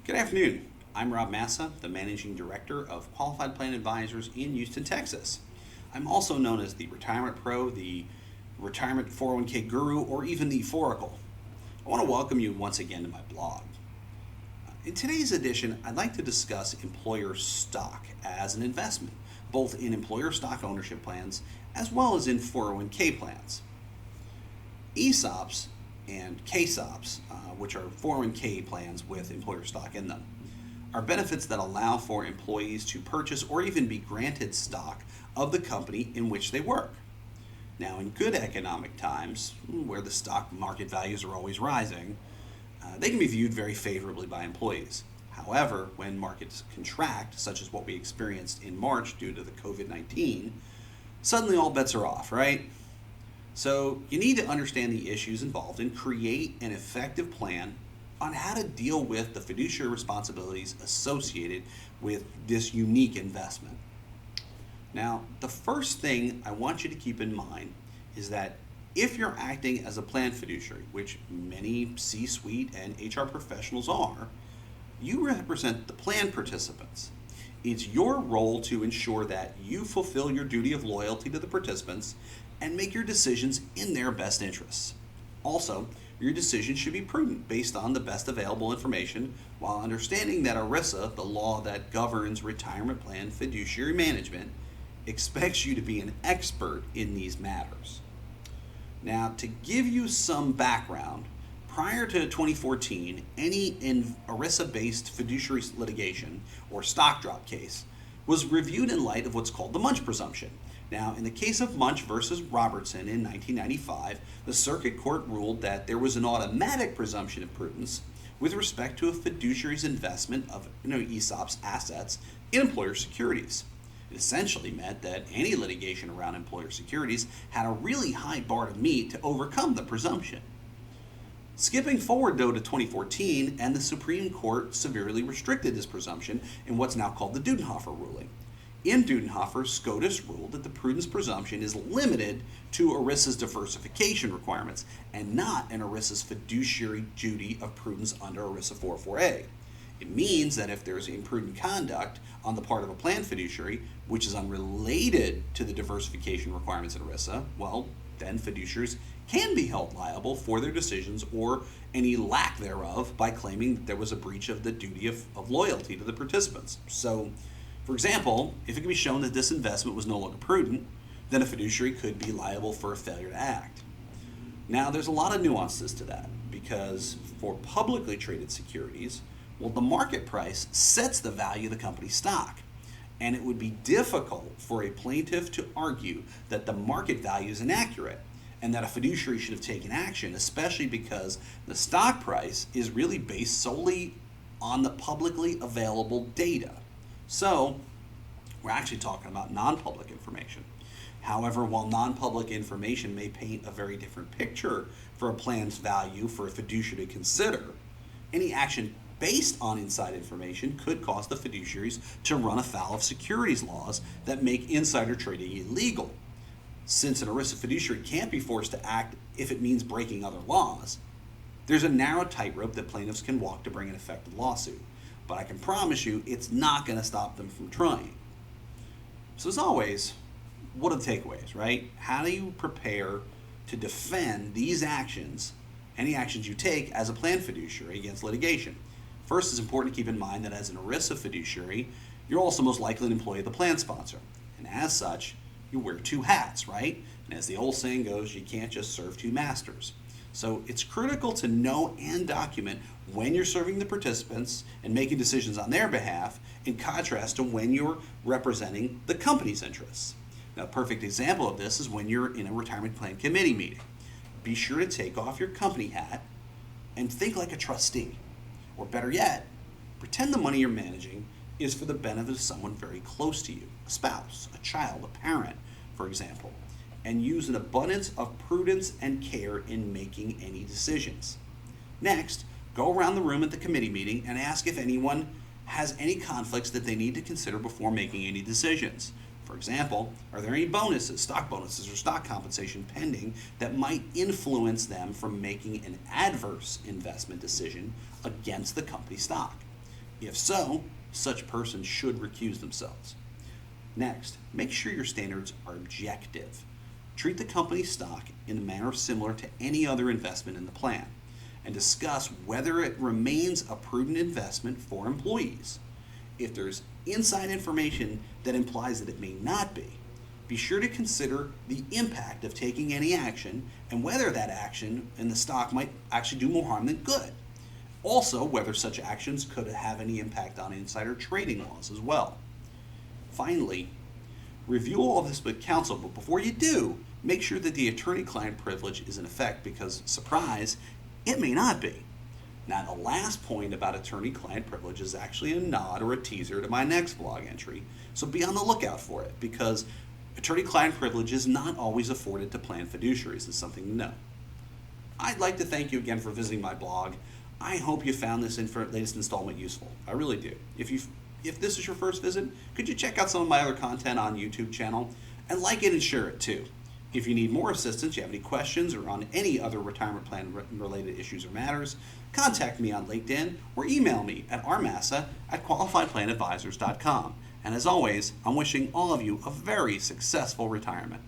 Good afternoon. I'm Rob Massa, the Managing Director of Qualified Plan Advisors in Houston, Texas. I'm also known as the Retirement Pro, the Retirement 401k Guru, or even the Foracle. I want to welcome you once again to my blog. In today's edition, I'd like to discuss employer stock as an investment, both in employer stock ownership plans as well as in 401k plans. ESOPs and KSOPs, which are 401k plans with employer stock in them, are benefits that allow for employees to purchase or even be granted stock of the company in which they work. Now, in good economic times, where the stock market values are always rising, they can be viewed very favorably by employees. However, when markets contract, such as what we experienced in March due to the COVID-19, suddenly all bets are off, right? So you need to understand the issues involved and create an effective plan on how to deal with the fiduciary responsibilities associated with this unique investment. Now, the first thing I want you to keep in mind is that if you're acting as a plan fiduciary, which many C-suite and HR professionals are, you represent the plan participants. It's your role to ensure that you fulfill your duty of loyalty to the participants and make your decisions in their best interests. Also, your decision should be prudent based on the best available information while understanding that ERISA, the law that governs retirement plan fiduciary management, expects you to be an expert in these matters. Now, to give you some background, prior to 2014, any ERISA-based fiduciary litigation or stock drop case was reviewed in light of what's called the Munch presumption. Now, in the case of Munch versus Robertson in 1995, the circuit court ruled that there was an automatic presumption of prudence with respect to a fiduciary's investment of ESOP's assets in employer securities. It essentially meant that any litigation around employer securities had a really high bar to meet to overcome the presumption. Skipping forward, though, to 2014, and the Supreme Court severely restricted this presumption in what's now called the Dudenhofer ruling. In Dudenhofer, SCOTUS ruled that the prudence presumption is limited to ERISA's diversification requirements and not an ERISA's fiduciary duty of prudence under ERISA 404A. It means that if there's imprudent conduct on the part of a plan fiduciary, which is unrelated to the diversification requirements in ERISA, well, then fiduciaries can be held liable for their decisions or any lack thereof by claiming that there was a breach of the duty of loyalty to the participants. So, for example, if it can be shown that this investment was no longer prudent, then a fiduciary could be liable for a failure to act. Now, there's a lot of nuances to that because for publicly traded securities, well, the market price sets the value of the company's stock, and it would be difficult for a plaintiff to argue that the market value is inaccurate and that a fiduciary should have taken action, especially because the stock price is really based solely on the publicly available data. So, we're actually talking about non-public information. However, while non-public information may paint a very different picture for a plan's value for a fiduciary to consider, any action based on inside information could cause the fiduciaries to run afoul of securities laws that make insider trading illegal. Since an ERISA fiduciary can't be forced to act if it means breaking other laws, there's a narrow tightrope that plaintiffs can walk to bring an effective lawsuit. But I can promise you it's not going to stop them from trying. So as always, what are the takeaways, right? How do you prepare to defend these actions, any actions you take as a plan fiduciary against litigation? First, it's important to keep in mind that as an ERISA fiduciary, you're also most likely an employee of the plan sponsor. And as such, you wear two hats, right? And as the old saying goes, you can't just serve two masters. So it's critical to know and document when you're serving the participants and making decisions on their behalf, in contrast to when you're representing the company's interests. Now, a perfect example of this is when you're in a retirement plan committee meeting. Be sure to take off your company hat and think like a trustee. Or better yet, pretend the money you're managing is for the benefit of someone very close to you, a spouse, a child, a parent, for example, and use an abundance of prudence and care in making any decisions. Next, go around the room at the committee meeting and ask if anyone has any conflicts that they need to consider before making any decisions. For example, are there any bonuses, stock bonuses, or stock compensation pending that might influence them from making an adverse investment decision against the company stock? If so, such persons should recuse themselves. Next, make sure your standards are objective. Treat the company's stock in a manner similar to any other investment in the plan, and discuss whether it remains a prudent investment for employees. If there's inside information that implies that it may not be sure to consider the impact of taking any action and whether that action in the stock might actually do more harm than good. Also, whether such actions could have any impact on insider trading laws as well. Finally, review all this with counsel, but before you do, make sure that the attorney-client privilege is in effect because, surprise, it may not be. Now, the last point about attorney-client privilege is actually a nod or a teaser to my next blog entry, so be on the lookout for it because attorney-client privilege is not always afforded to plan fiduciaries. It's something to know. I'd like to thank you again for visiting my blog. I hope you found this latest installment useful. I really do. If this is your first visit, could you check out some of my other content on YouTube channel and like it and share it too. If you need more assistance, you have any questions or on any other retirement plan related issues or matters, contact me on LinkedIn or email me at rmassa@qualifiedplanadvisors.com. And as always, I'm wishing all of you a very successful retirement.